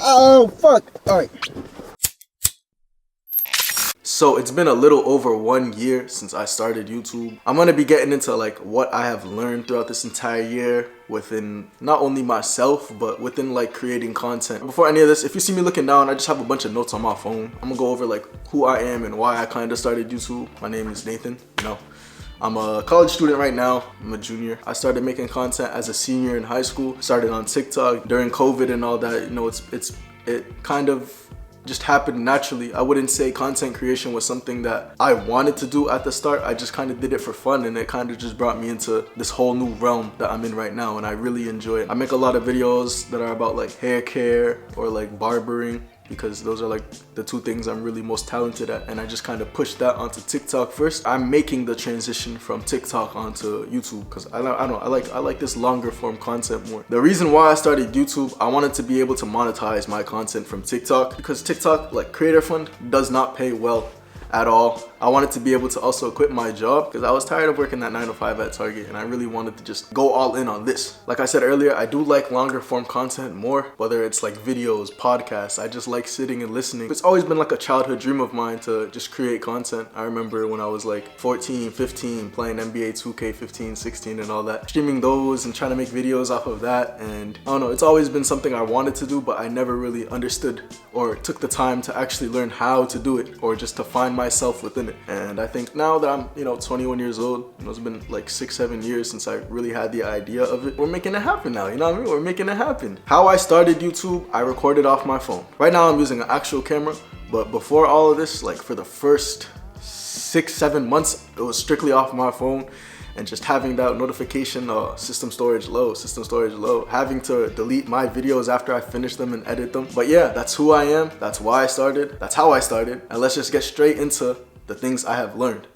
Oh, fuck. All right. So it's been a little over 1 year since I started YouTube. I'm gonna be getting into like what I have learned throughout this entire year within not only myself, but within like creating content. Before any of this, if you see me looking down, I just have a bunch of notes on my phone. I'm gonna go over like who I am and why I kind of started YouTube. My name is Nathan, I'm a college student right now. I'm a junior. I started making content as a senior in high school. Started on TikTok during COVID and all that. It kind of just happened naturally. I wouldn't say content creation was something that I wanted to do at the start. I just kind of did it for fun, and it kind of just brought me into this whole new realm that I'm in right now, and I really enjoy it. I make a lot of videos that are about like hair care or like barbering, because those are like the two things I'm really most talented at, and I just kind of pushed that onto TikTok first. I'm making the transition from TikTok onto YouTube because I like this longer form content more. The reason why I started YouTube, I wanted to be able to monetize my content from TikTok, because TikTok, like Creator Fund, does not pay well at all. I wanted to be able to also quit my job because I was tired of working that 9 to 5 at Target, and I really wanted to just go all in on this. Like I said earlier, I do like longer form content more, whether it's like videos, podcasts. I just like sitting and listening. It's always been like a childhood dream of mine to just create content. I remember when I was like 14, 15, playing NBA 2K 15, 16 and all that, streaming those and trying to make videos off of that. And I don't know, it's always been something I wanted to do, but I never really understood or took the time to actually learn how to do it, or just to find myself within it. And I think now that I'm 21 years old, it's been like 6-7 years since I really had the idea of it. We're making it happen now, you know what I mean? We're making it happen. How I started YouTube, I recorded off my phone. Right now I'm using an actual camera, but before all of this, like for the first 6-7 months, it was strictly off my phone. And just having that notification, system storage low, having to delete my videos after I finish them and edit them. But yeah, that's who I am. That's why I started. That's how I started. And let's just get straight into the things I have learned.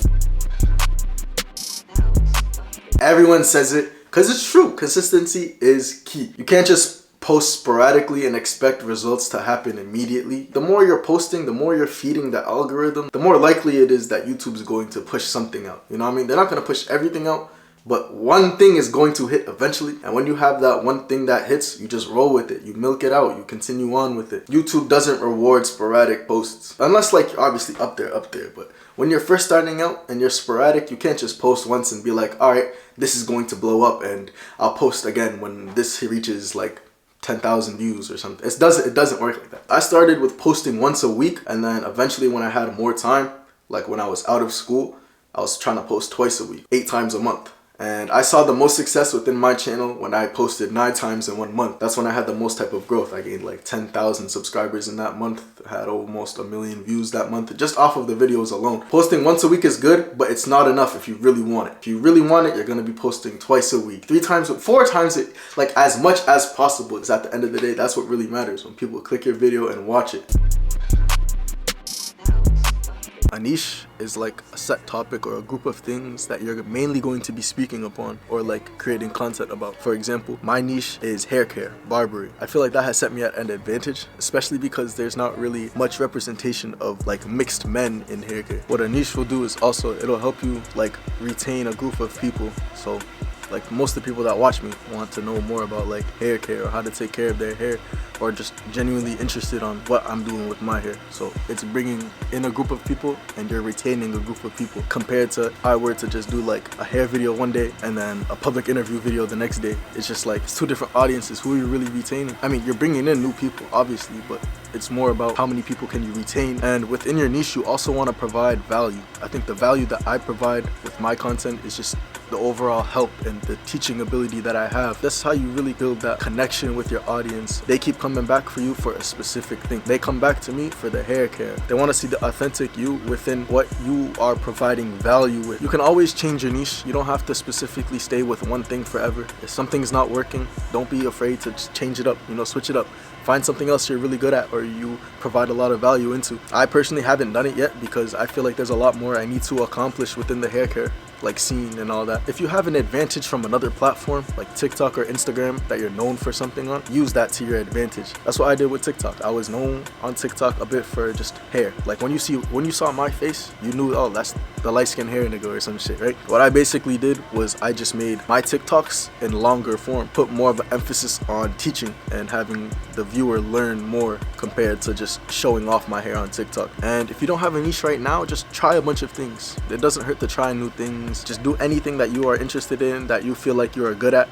Everyone says it because it's true. Consistency is key. You can't just post sporadically and expect results to happen immediately. The more you're posting, the more you're feeding the algorithm, the more likely it is that YouTube's going to push something out. You know what I mean? They're not going to push everything out, but one thing is going to hit eventually. And when you have that one thing that hits, you just roll with it. You milk it out. You continue on with it. YouTube doesn't reward sporadic posts. Unless like you're obviously up there. But when you're first starting out and you're sporadic, you can't just post once and be like, all right, this is going to blow up and I'll post again when this reaches like 10,000 views or something. It doesn't work like that. I started with posting once a week, and then eventually when I had more time, like when I was out of school, I was trying to post twice a week, 8 times a month. And I saw the most success within my channel when I posted 9 times in 1 month. That's when I had the most type of growth. I gained like 10,000 subscribers in that month. I had almost 1 million views that month, just off of the videos alone. Posting once a week is good, but it's not enough if you really want it. If you really want it, you're gonna be posting twice a week, 3 times, 4 times it, like as much as possible. Because at the end of the day, that's what really matters, when people click your video and watch it. A niche is like a set topic or a group of things that you're mainly going to be speaking upon or like creating content about. For example, my niche is hair care, barbering. I feel like that has set me at an advantage, especially because there's not really much representation of like mixed men in hair care. What a niche will do is also, it'll help you like retain a group of people. So like most of the people that watch me want to know more about like hair care or how to take care of their hair, or just genuinely interested on what I'm doing with my hair. So it's bringing in a group of people and you're retaining a group of people, compared to if I were to just do like a hair video one day and then a public interview video the next day. It's just like, it's 2 different audiences. Who are you really retaining? I mean, you're bringing in new people obviously, but it's more about how many people can you retain. And within your niche, you also want to provide value. I think the value that I provide with my content is just the overall help and the teaching ability that I have. That's how you really build that connection with your audience. They keep coming back for you for a specific thing. They come back to me for the hair care. They want to see the authentic you within what you are providing value with. You can always change your niche. You don't have to specifically stay with one thing forever. If something's not working, don't be afraid to just change it up, switch it up. Find something else you're really good at or you provide a lot of value into. I personally haven't done it yet because I feel like there's a lot more I need to accomplish within the hair care like scene and all that. If you have an advantage from another platform like TikTok or Instagram that you're known for something on, use that to your advantage. That's what I did with TikTok. I was known on TikTok a bit for just hair. Like when you saw my face, you knew, oh, that's the light skin hair nigga or some shit, right? What I basically did was I just made my TikToks in longer form, put more of an emphasis on teaching and having the viewer learn more compared to just showing off my hair on TikTok. And if you don't have a niche right now, just try a bunch of things. It doesn't hurt to try new things. Just do anything that you are interested in, that you feel like you are good at.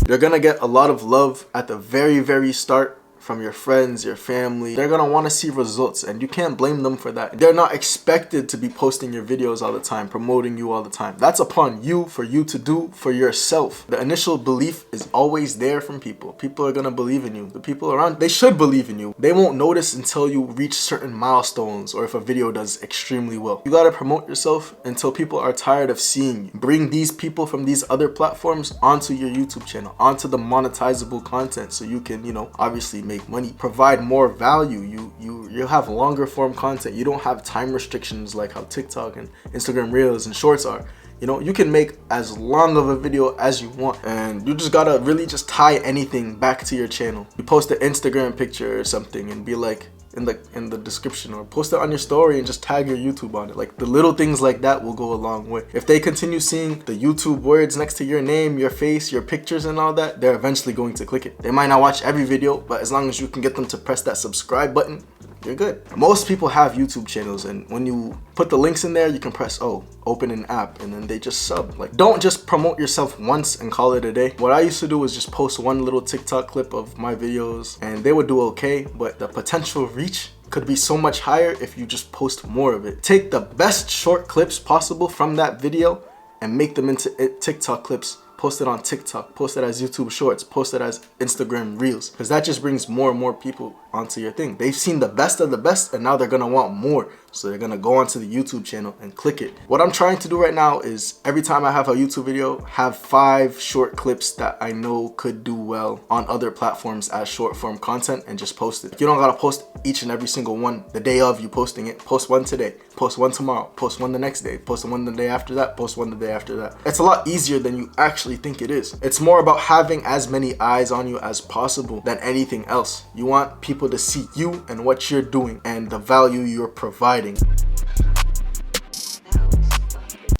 You're gonna get a lot of love at the very start from your friends, your family. They're gonna want to see results, and you can't blame them for that. They're not expected to be posting your videos all the time, promoting you all the time. That's upon you, for you to do for yourself. The initial belief is always there from people. People are gonna believe in you. The people around, they should believe in you. They won't notice until you reach certain milestones or if a video does extremely well. You gotta promote yourself until people are tired of seeing you. Bring these people from these other platforms onto your YouTube channel, onto the monetizable content, so you can, you know, obviously make money, provide more value. You have longer form content. You don't have time restrictions like how TikTok and Instagram Reels and Shorts are. You know, you can make as long of a video as you want, and you just gotta really just tie anything back to your channel. You post an Instagram picture or something and be like, in the description, or post it on your story and just tag your YouTube on it. Like, the little things like that will go a long way. If they continue seeing the YouTube words next to your name, your face, your pictures and all that, they're eventually going to click it. They might not watch every video, but as long as you can get them to press that subscribe button, you're good. Most people have YouTube channels, and when you put the links in there, you can press, oh, open an app, and then they just sub. Like, don't just promote yourself once and call it a day. What I used to do was just post one little TikTok clip of my videos, and they would do okay, but the potential reach could be so much higher if you just post more of it. Take the best short clips possible from that video and make them into TikTok clips. Post it on TikTok, post it as YouTube Shorts, post it as Instagram Reels, because that just brings more and more people onto your thing. They've seen the best of the best, and now they're gonna want more. So they're gonna go onto the YouTube channel and click it. What I'm trying to do right now is every time I have a YouTube video, have 5 short clips that I know could do well on other platforms as short form content, and just post it. You don't gotta post each and every single one the day of you posting it. Post one today, post one tomorrow, post one the next day, post one the day after that, post one the day after that. It's a lot easier than you actually think it is. It's more about having as many eyes on you as possible than anything else. You want people to see you and what you're doing and the value you're providing.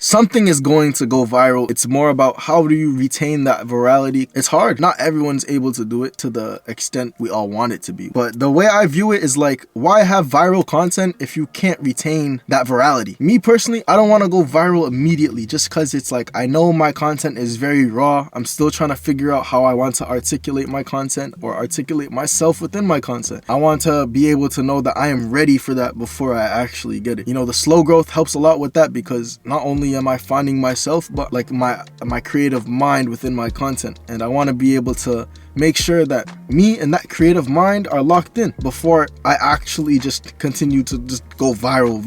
Something is going to go viral. It's more about how do you retain that virality. It's hard. Not everyone's able to do it to the extent we all want it to be. But the way I view it is like, why have viral content if you can't retain that virality? Me personally, I don't want to go viral immediately just because it's like, I know my content is very raw. I'm still trying to figure out how I want to articulate my content or articulate myself within my content. I want to be able to know that I am ready for that before I actually get it. You know, the slow growth helps a lot with that, because not only am I finding myself, but like my creative mind within my content, and I want to be able to make sure that me and that creative mind are locked in before I actually just continue to just go viral.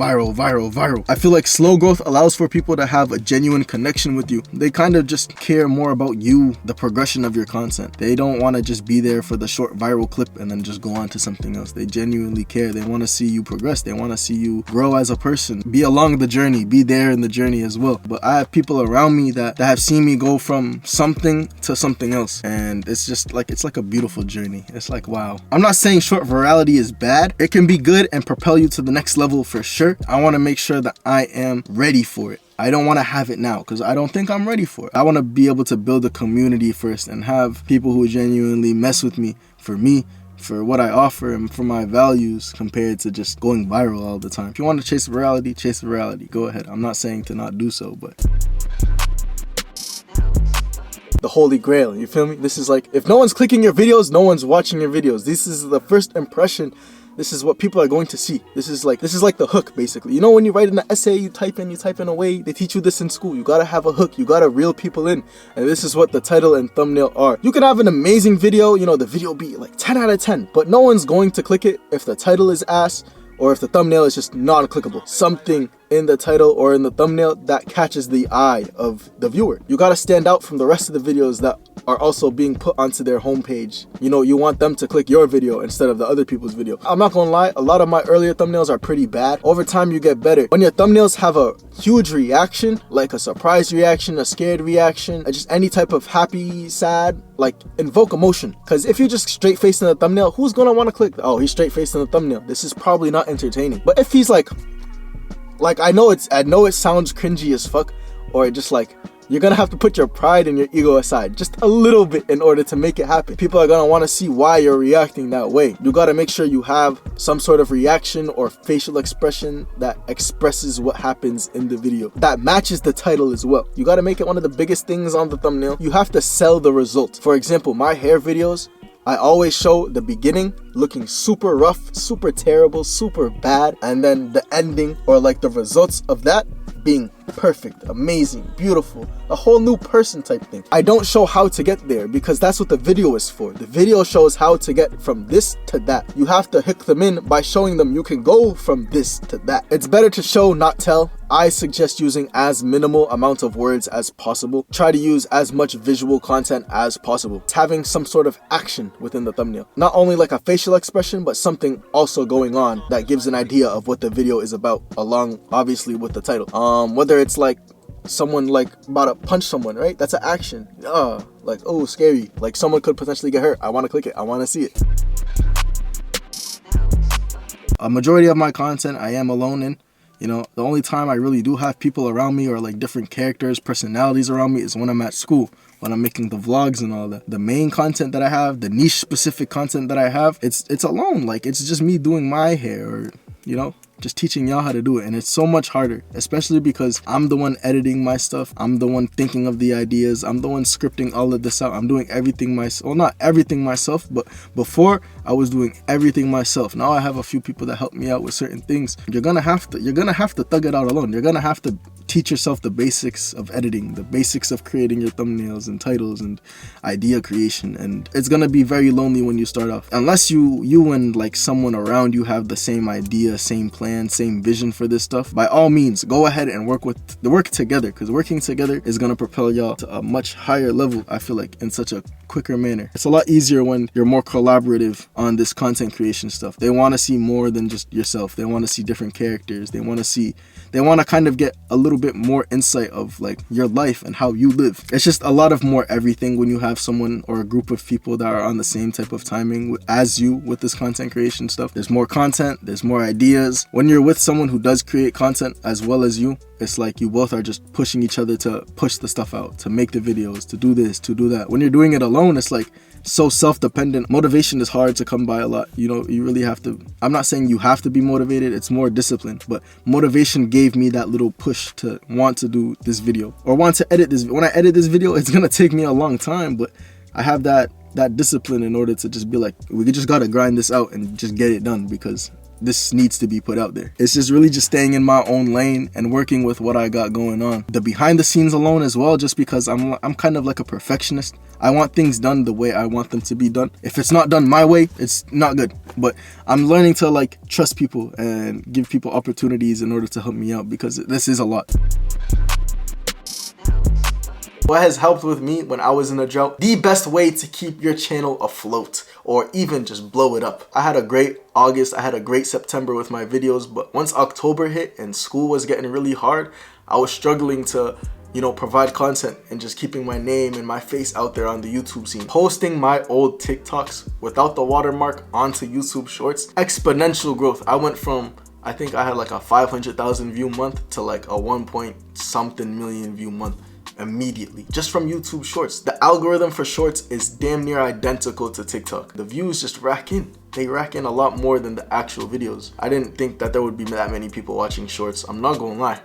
I feel like slow growth allows for people to have a genuine connection with you. They kind of just care more about you, the progression of your content. They don't want to just be there for the short viral clip and then just go on to something else. They genuinely care. They want to see you progress. They want to see you grow as a person, be along the journey, be there in the journey as well. But I have people around me that have seen me go from something to something else, and it's just like, it's like a beautiful journey. It's like, wow. I'm not saying short virality is bad. It can be good and propel you to the next level for sure. I want to make sure that I am ready for it. I don't want to have it now because I don't think I'm ready for it. I want to be able to build a community first and have people who genuinely mess with me, for what I offer and for my values, compared to just going viral all the time. If you want to chase virality, go ahead. I'm not saying to not do so, but the holy grail, you feel me? This is like, if no one's clicking your videos, no one's watching your videos. This is the first impression. This is what people are going to see. This is like the hook, basically. You know, when you write an essay, you type in away. They teach you this in school. You gotta have a hook. You gotta reel people in. And this is what the title and thumbnail are. You can have an amazing video, you know, the video be like 10 out of 10, but no one's going to click it if the title is ass or if the thumbnail is just non-clickable. Something in the title or in the thumbnail that catches the eye of the viewer. You gotta stand out from the rest of the videos that are also being put onto their homepage. You know, you want them to click your video instead of the other people's video. I'm not gonna lie, a lot of my earlier thumbnails are pretty bad. Over time, you get better. When your thumbnails have a huge reaction, like a surprise reaction, a scared reaction, just any type of happy, sad, like invoke emotion. Because if you just straight faced in the thumbnail, who's gonna want to click? Oh, he's straight faced in the thumbnail. This is probably not entertaining. But if he's like Like, I know it sounds cringy as fuck, or just like, you're gonna have to put your pride and your ego aside just a little bit in order to make it happen. People are gonna want to see why you're reacting that way. You gotta make sure you have some sort of reaction or facial expression that expresses what happens in the video, that matches the title as well. You gotta make it one of the biggest things on the thumbnail. You have to sell the result. For example, my hair videos, I always show the beginning looking super rough, super terrible, super bad, and then the ending or like the results of that being perfect, amazing, beautiful, a whole new person type thing. I don't show how to get there because that's what the video is for. The video shows how to get from this to that. You have to hook them in by showing them you can go from this to that. It's better to show, not tell. I suggest using as minimal amount of words as possible. Try to use as much visual content as possible. It's having some sort of action within the thumbnail. Not only like a facial expression, but something also going on that gives an idea of what the video is about, along obviously with the title. Whether it's like someone like about to punch someone, right? That's an action. Like, oh, scary. Like someone could potentially get hurt. I want to click it. I want to see it. A majority of my content I am alone in. You know, the only time I really do have people around me or like different characters, personalities around me is when I'm at school, when I'm making the vlogs and all that. The main content that I have, the niche specific content that I have, it's alone. Like, it's just me doing my hair or, you know, just teaching y'all how to do it. And it's so much harder, especially because I'm the one editing my stuff. I'm the one thinking of the ideas. I'm the one scripting all of this out. I'm doing everything myself. Well, not everything myself, but before I was doing everything myself. Now I have a few people that help me out with certain things. You're gonna have to thug it out alone. You're gonna have to teach yourself the basics of editing, the basics of creating your thumbnails and titles and idea creation. And it's gonna be very lonely when you start off, unless you and like someone around you have the same idea, same plan, same vision for this stuff. By all means, go ahead and work together, because working together is gonna propel y'all to a much higher level, I feel like, in such a quicker manner. It's a lot easier when you're more collaborative on this content creation stuff. They want to see more than just yourself. They want to see different characters. They want to kind of get a little bit more insight of like your life and how you live. It's just a lot of more everything when you have someone or a group of people that are on the same type of timing as you with this content creation stuff. There's more content, there's more ideas. When you're with someone who does create content as well as you, it's like you both are just pushing each other to push the stuff out, to make the videos, to do this, to do that. When you're doing it alone, it's like so self-dependent. Motivation is hard to come by a lot. You know, you really have to, I'm not saying you have to be motivated, it's more discipline, but motivation gave me that little push to want to do this video or want to edit this. When I edit this video, it's gonna take me a long time, but I have that discipline in order to just be like, we just gotta grind this out and just get it done because this needs to be put out there. It's just really just staying in my own lane and working with what I got going on. The behind the scenes alone as well, just because I'm kind of like a perfectionist. I want things done the way I want them to be done. If it's not done my way, it's not good. But I'm learning to like trust people and give people opportunities in order to help me out, because this is a lot. What has helped with me when I was in a drought? The best way to keep your channel afloat or even just blow it up. I had a great August, I had a great September with my videos, but once October hit and school was getting really hard, I was struggling to, you know, provide content and just keeping my name and my face out there on the YouTube scene. Posting my old TikToks without the watermark onto YouTube Shorts, exponential growth. I went from, I think I had like a 500,000 view month to like a 1-point-something million view month immediately, just from YouTube Shorts. The algorithm for Shorts is damn near identical to TikTok. The views just rack in. They rack in a lot more than the actual videos. I didn't think that there would be that many people watching Shorts. I'm not gonna lie.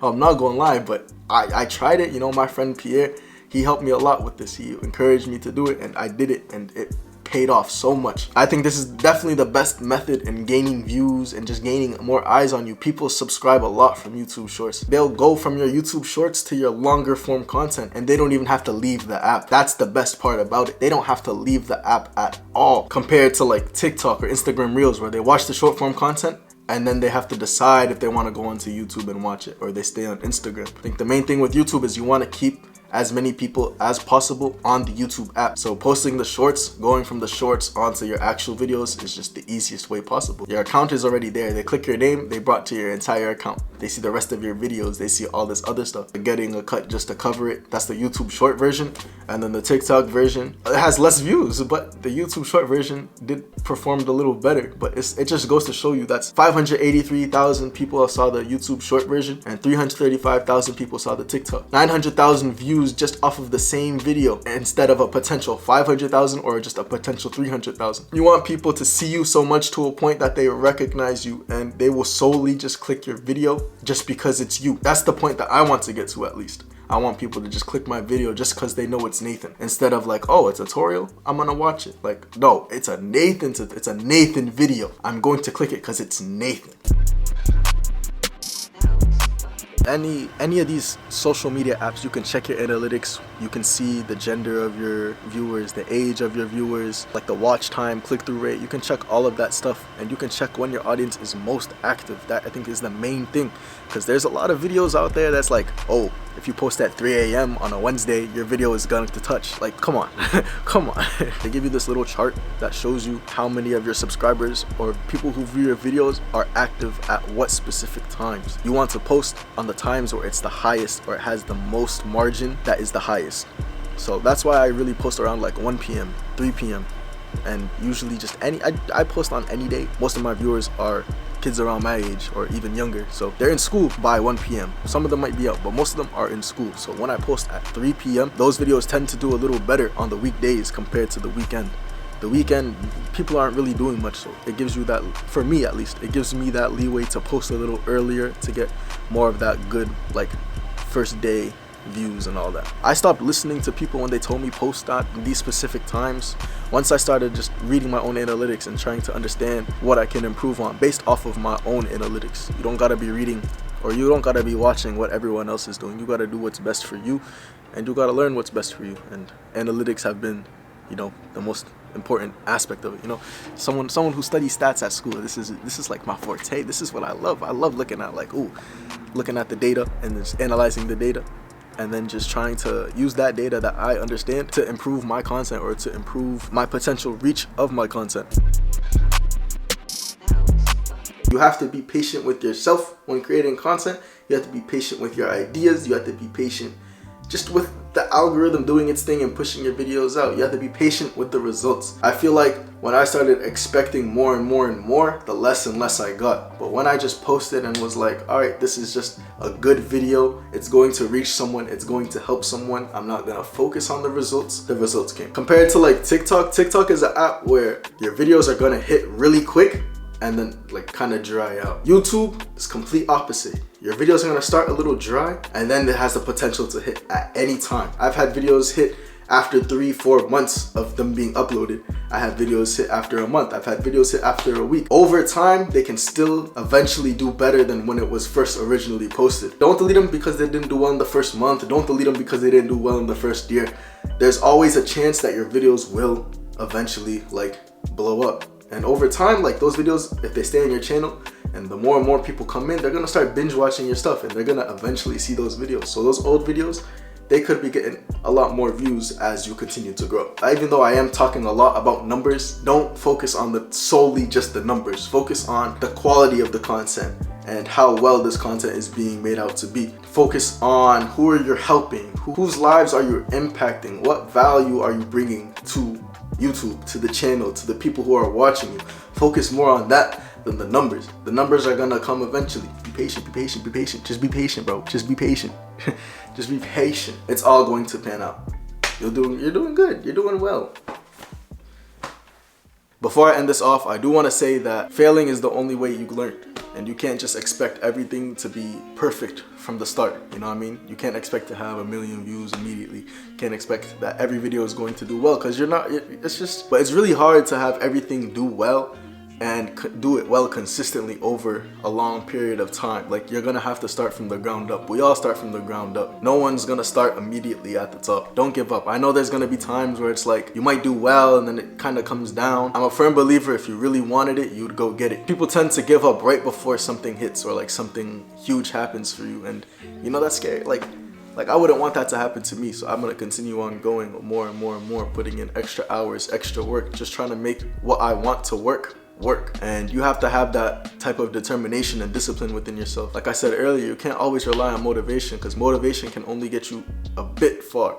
I'm not gonna lie, but I tried it. You know, my friend Pierre, he helped me a lot with this. He encouraged me to do it, and I did it, and it paid off so much. I think this is definitely the best method in gaining views and just gaining more eyes on you. People subscribe a lot from YouTube Shorts. They'll go from your YouTube Shorts to your longer form content, and they don't even have to leave the app. That's the best part about it. They don't have to leave the app at all, compared to like TikTok or Instagram Reels, where they watch the short form content and then they have to decide if they want to go onto YouTube and watch it, or they stay on Instagram. I think the main thing with YouTube is you want to keep as many people as possible on the YouTube app. So posting the shorts, going from the shorts onto your actual videos is just the easiest way possible. Your account is already there. They click your name, they brought to your entire account. They see the rest of your videos, they see all this other stuff. Getting a cut just to cover it, that's the YouTube short version. And then the TikTok version, it has less views, but the YouTube short version did perform a little better. But it just goes to show you that's 583,000 people saw the YouTube short version and 335,000 people saw the TikTok. 900,000 views just off of the same video instead of a potential 500,000 or just a potential 300,000. You want people to see you so much to a point that they recognize you and they will solely just click your video just because it's you. That's the point that I want to get to, at least. I want people to just click my video just because they know it's Nathan. Instead of like, oh, a tutorial, I'm gonna watch it. Like, no, it's a Nathan video. I'm going to click it because it's Nathan. Any of these social media apps, you can check your analytics. You can see the gender of your viewers, the age of your viewers, like the watch time, click-through rate. You can check all of that stuff, and you can check when your audience is most active. That, I think, is the main thing, because there's a lot of videos out there that's like, oh, if you post at 3 a.m. on a Wednesday, your video is going to touch. Like, come on, come on. They give you this little chart that shows you how many of your subscribers or people who view your videos are active at what specific times. You want to post on the times where it's the highest or it has the most margin that is the highest. So that's why I really post around like 1 p.m., 3 p.m. and usually just I post on any day. Most of my viewers are kids around my age or even younger, so they're in school by 1 p.m. Some of them might be out, but most of them are in school. So when I post at 3 p.m., those videos tend to do a little better on the weekdays compared to the weekend. The weekend, people aren't really doing much, so it gives you that, for me at least, it gives me that leeway to post a little earlier to get more of that good, like, first day views and all that. I stopped listening to people when they told me post at these specific times. Once I started just reading my own analytics and trying to understand what I can improve on based off of my own analytics. You don't gotta be reading, or you don't gotta be watching what everyone else is doing. You gotta do what's best for you, and you gotta learn what's best for you. And analytics have been, you know, the most important aspect of it. You know, someone who studies stats at school, this is like my forte. This is what I love. I love looking at, like, looking at the data and just analyzing the data, and then just trying to use that data that I understand to improve my content or to improve my potential reach of my content. You have to be patient with yourself when creating content. You have to be patient with your ideas. You have to be patient just with the algorithm doing its thing and pushing your videos out. You have to be patient with the results. I feel like when I started expecting more and more and more, the less and less I got. But when I just posted and was like, all right, this is just a good video, it's going to reach someone, it's going to help someone, I'm not gonna focus on the results came. Compared to like TikTok is an app where your videos are gonna hit really quick and then like kind of dry out. YouTube is complete opposite. Your videos are gonna start a little dry and then it has the potential to hit at any time. I've had videos hit after 3-4 months of them being uploaded. I had videos hit after a month. I've had videos hit after a week. Over time, they can still eventually do better than when it was first originally posted. Don't delete them because they didn't do well in the first month. Don't delete them because they didn't do well in the first year. There's always a chance that your videos will eventually like blow up. And over time, like those videos, if they stay on your channel and the more and more people come in, they're gonna start binge watching your stuff and they're gonna eventually see those videos. So those old videos, they could be getting a lot more views as you continue to grow. Even though I am talking a lot about numbers, don't focus on solely just the numbers. Focus on the quality of the content and how well this content is being made out to be. Focus on who are you helping, whose lives are you impacting, what value are you bringing to YouTube, to the channel, to the people who are watching you. Focus more on that than the numbers. The numbers are gonna come eventually. Be patient, be patient, be patient. Just be patient, bro. Just be patient. Just be patient. It's all going to pan out. You're doing good. You're doing well. Before I end this off, I do want to say that failing is the only way you learn. And you can't just expect everything to be perfect from the start. You know what I mean? You can't expect to have 1 million views immediately. You can't expect that every video is going to do well because you're not, but it's really hard to have everything do well and do it well consistently over a long period of time. Like, you're gonna have to start from the ground up. We all start from the ground up. No one's gonna start immediately at the top. Don't give up. I know there's gonna be times where it's like you might do well and then it kind of comes down. I'm a firm believer if you really wanted it, you'd go get it. People tend to give up right before something hits or like something huge happens for you, and you know that's scary. Like Like, I wouldn't want that to happen to me. So I'm gonna continue on going more and more and more, putting in extra hours, extra work, just trying to make what I want to work. And you have to have that type of determination and discipline within yourself. Like I said earlier, you can't always rely on motivation, because motivation can only get you a bit far.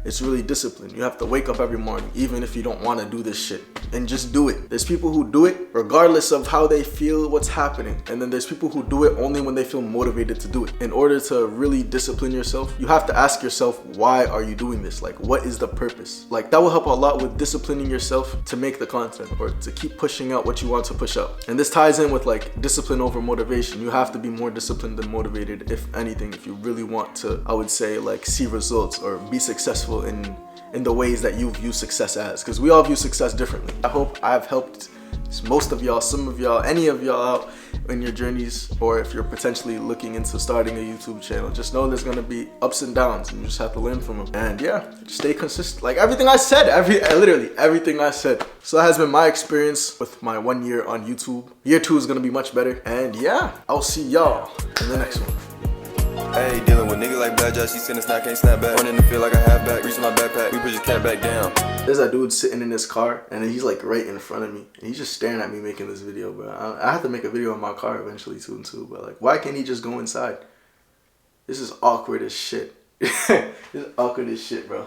It's really discipline. You have to wake up every morning, even if you don't want to do this shit, and just do it. There's people who do it regardless of how they feel what's happening. And then there's people who do it only when they feel motivated to do it. In order to really discipline yourself, you have to ask yourself, why are you doing this? Like, what is the purpose? Like, that will help a lot with disciplining yourself to make the content, or to keep pushing out what you want to push out. And this ties in with like discipline over motivation. You have to be more disciplined than motivated, if anything, if you really want to, I would say, like, see results or be successful in the ways that you view success as, because we all view success differently. I hope I've helped most of y'all, some of y'all, any of y'all out in your journeys, or if you're potentially looking into starting a YouTube channel. Just know there's gonna be ups and downs, and you just have to learn from them. And yeah, just stay consistent. Like everything I said, literally everything I said. So that has been my experience with my 1 year on YouTube. Year 2 is gonna be much better. And yeah, I'll see y'all in the next one. Hey, dealing with niggas like Bad Jazz, she sitting snack, can't snap back. Running to feel like a halfback, reaching my backpack, we push his cat back down. There's that dude sitting in his car, and he's like right in front of me, and he's just staring at me making this video, bro. I have to make a video in my car eventually too, but like, why can't he just go inside? This is awkward as shit. This is awkward as shit, bro.